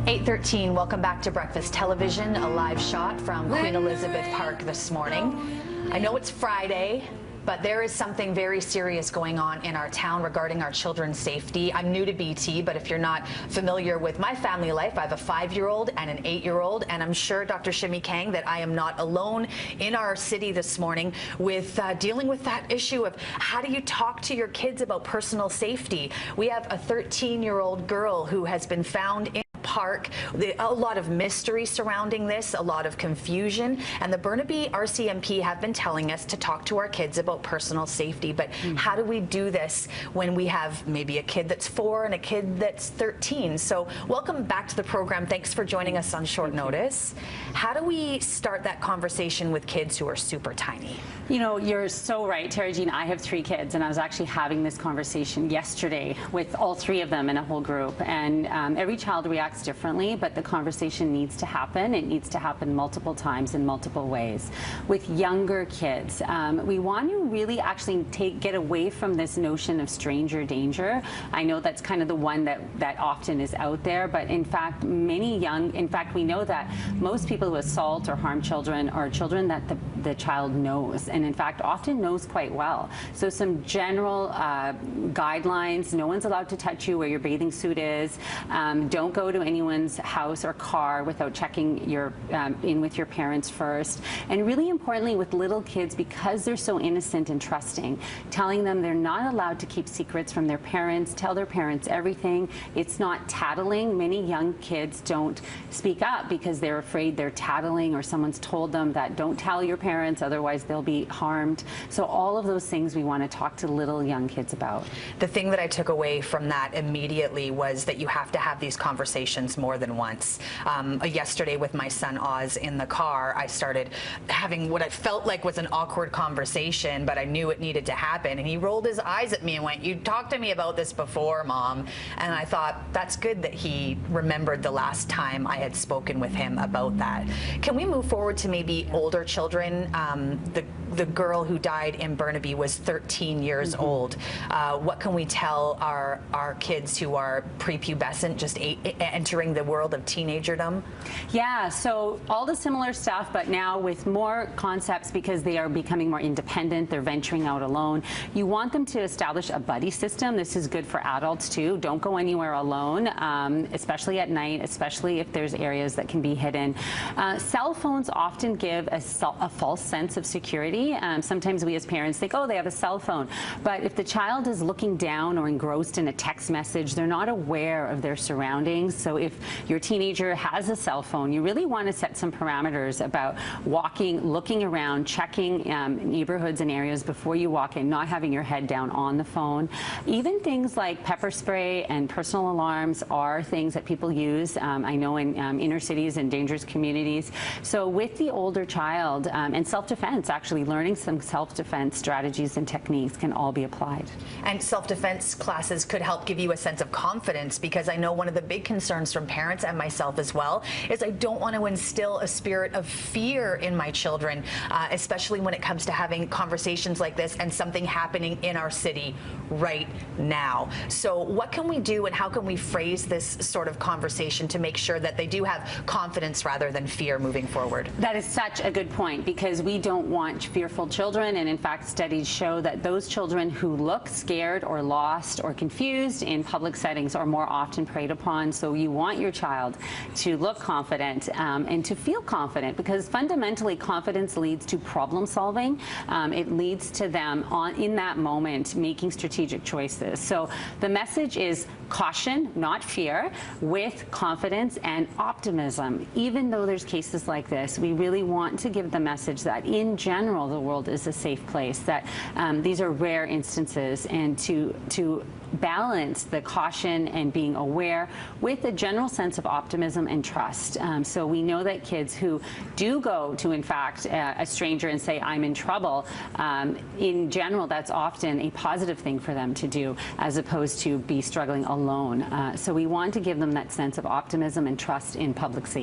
8:13, welcome back to Breakfast Television, a live shot from Queen Elizabeth Park this morning. I know it's Friday, but there is something very serious going on in our town regarding our children's safety. I'm new to BT, but if you're not familiar with my family life, I have a 5-year-old and an 8-year-old, and I'm sure, Dr. Shimi Kang, that I am not alone in our city this morning with dealing with that issue of how do you talk to your kids about personal safety. We have a 13-year-old girl who has been found in park. A lot of mystery surrounding this, a lot of confusion, and the Burnaby RCMP have been telling us to talk to our kids about personal safety. But how do we do this when we have maybe a kid that's 4 and a kid that's 13? So welcome back to the program. Thanks for joining us on short notice. How do we start that conversation with kids who are super tiny? You know, you're so right, Terry Jean. I have 3 kids, and I was actually having this conversation yesterday with all 3 of them in a whole group. And every child reacts differently, but the conversation needs to happen. It needs to happen multiple times in multiple ways. With younger kids, we want to really actually get away from this notion of stranger danger. I know that's kind of the one that often is out there, but in fact, we know that most people who assault or harm children are children that the child knows, and in fact often knows quite well. So some general guidelines: no one's allowed to touch you where your bathing suit is. Don't go to anyone's house or car without checking in with your parents first. And really importantly, with little kids, because they're so innocent and trusting, telling them they're not allowed to keep secrets from their parents, tell their parents everything. It's not tattling. Many young kids don't speak up because they're afraid they're tattling, or someone's told them that don't tell your parents, otherwise they'll be harmed. So all of those things we want to talk to little young kids about. The thing that I took away from that immediately was that you have to have these conversations more than once. Yesterday with my son Oz in the car, I started having what I felt like was an awkward conversation, but I knew it needed to happen, and he rolled his eyes at me and went, "You talked to me about this before, Mom." And I thought, that's good that he remembered the last time I had spoken with him about that. Can we move forward to maybe older children? The girl who died in Burnaby was 13 years old. What can we tell our kids who are prepubescent, just entering the world of teenagerdom? Yeah, so all the similar stuff, but now with more concepts because they are becoming more independent, they're venturing out alone. You want them to establish a buddy system. This is good for adults too. Don't go anywhere alone, especially at night, especially if there's areas that can be hidden. Cell phones often give a false sense of security. Sometimes we as parents think, oh, they have a cell phone. But if the child is looking down or engrossed in a text message, they're not aware of their surroundings. So if your teenager has a cell phone, you really want to set some parameters about walking, looking around, checking neighborhoods and areas before you walk in, not having your head down on the phone. Even things like pepper spray and personal alarms are things that people use, I know, in inner cities and dangerous communities. So with the older child, and self-defense, actually learning some self-defense strategies and techniques can all be applied. And self-defense classes could help give you a sense of confidence, because I know one of the big concerns from parents and myself as well is I don't want to instill a spirit of fear in my children, especially when it comes to having conversations like this and something happening in our city right now. So what can we do, and how can we phrase this sort of conversation to make sure that they do have confidence rather than fear moving forward? That is such a good point, because we don't want fearful children, and in fact studies show that those children who look scared or lost or confused in public settings are more often preyed upon. So you want your child to look confident and to feel confident, because fundamentally confidence leads to problem solving. It leads to them in that moment making strategic choices. So the message is caution, not fear, with confidence and optimism. Even though there's cases like this, we really want to give the message that in general the world is a safe place, that these are rare instances, and to balance the caution and being aware with a general sense of optimism and trust. So we know that kids who do go to, in fact, a stranger and say, "I'm in trouble," in general, that's often a positive thing for them to do, as opposed to be struggling alone. So we want to give them that sense of optimism and trust in public safety.